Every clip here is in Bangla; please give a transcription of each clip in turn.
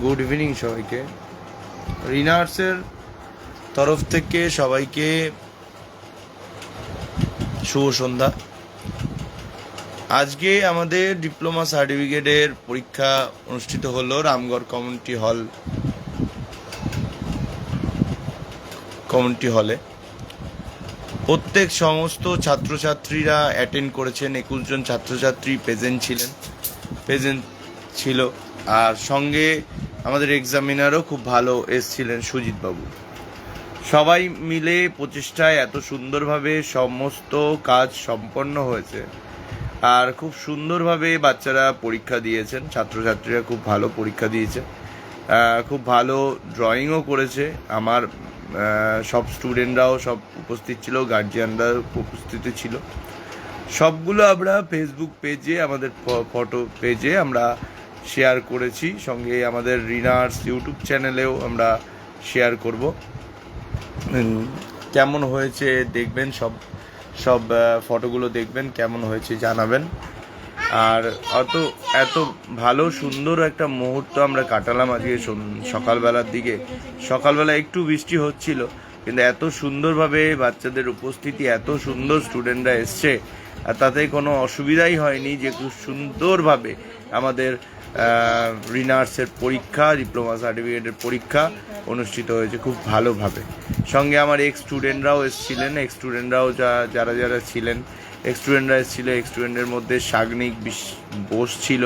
গুড ইভিনিং সবাইকে। রিনা আর্টসের তরফ থেকে সবাইকে শুভ সন্ধ্যা। আজকে আমাদের ডিপ্লোমা সার্টিফিকেটের পরীক্ষা অনুষ্ঠিত হলো রামগড় কমিউনিটি হলে। প্রত্যেক সমস্ত ছাত্রছাত্রীরা অ্যাটেন্ড করেছেন। 21 জন ছাত্রছাত্রী প্রেজেন্ট ছিল। আর সঙ্গে আমাদের এক্সামিনারও খুব ভালো এসছিলেন, সুজিত বাবু। সবাই মিলে প্রচেষ্টায় এত সুন্দরভাবে সমস্ত কাজ সম্পন্ন হয়েছে। আর খুব সুন্দরভাবে বাচ্চারা পরীক্ষা দিয়েছেন, ছাত্রছাত্রীরা খুব ভালো পরীক্ষা দিয়েছে, খুব ভালো ড্রয়িংও করেছে। আমার সব স্টুডেন্টরাও সব উপস্থিত ছিল, গার্জিয়ানরা উপস্থিত ছিল। সবগুলো আমরা ফেসবুক পেজে, আমাদের ফটো পেজে আমরা শেয়ার করেছি। সঙ্গে আমাদের রিনা আর্টস ইউটিউব চ্যানেলেও আমরা শেয়ার করব। কেমন হয়েছে দেখবেন, সব ফটোগুলো দেখবেন, কেমন হয়েছে জানাবেন। আর এত ভালো সুন্দর একটা মুহূর্ত আমরা কাটালাম আজকে সকালবেলা একটু বৃষ্টি হচ্ছিল, কিন্তু এত সুন্দরভাবে বাচ্চাদের উপস্থিতি, এত সুন্দর স্টুডেন্টরা এসছে, আর তাতে কোনো অসুবিধাই হয়নি। যে খুব সুন্দরভাবে আমাদের রিনা আর্টসের পরীক্ষা, ডিপ্লোমা সার্টিফিকেটের পরীক্ষা অনুষ্ঠিত হয়েছে খুব ভালোভাবে। সঙ্গে আমার এক্স স্টুডেন্টরাও এসেছিলেন, যারা ছিলেন, এক্স স্টুডেন্টের মধ্যে সাগ্নিক বোস ছিল।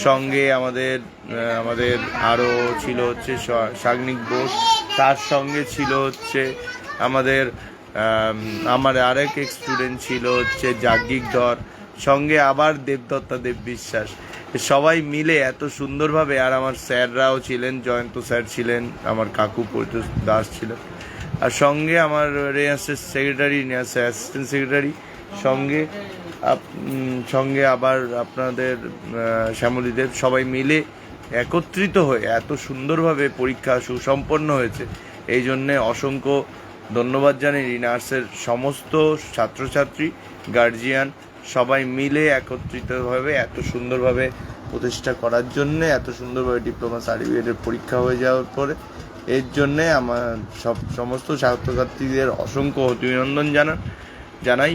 সঙ্গে আমাদের আরও ছিল হচ্ছে সাগ্নিক বোস, তার সঙ্গে ছিল হচ্ছে আমার আরেক এক্স স্টুডেন্ট ছিল হচ্ছে যাজ্ঞিক ধর, সঙ্গে আবার দেবদত্তা দেব বিশ্বাস। সবাই মিলে এত সুন্দরভাবে, আর আমার স্যাররাও ছিলেন, জয়ন্ত স্যার ছিলেন, আমার কাকু পরিতোষ দাস ছিলেন, আর সঙ্গে আমার রেয়াসের সেক্রেটারি, অ্যাসিস্ট্যান্ট সেক্রেটারি, সঙ্গে আবার আপনাদের শ্যামলীদেব, সবাই মিলে একত্রিত হয়ে এত সুন্দরভাবে পরীক্ষা সুসম্পন্ন হয়েছে। এই জন্যে অসংখ্য ধন্যবাদ জানাই রিনা আর্টসের সমস্ত ছাত্রছাত্রী, গার্জিয়ান, সবাই মিলে একত্রিতভাবে এত সুন্দরভাবে প্রতিষ্ঠা করার জন্যে, এত সুন্দরভাবে ডিপ্লোমা সার্টিফিকেটের পরীক্ষা হয়ে যাওয়ার পরে এর জন্যে আমার সমস্ত ছাত্রছাত্রীদের অসংখ্য অভিনন্দন জানাই।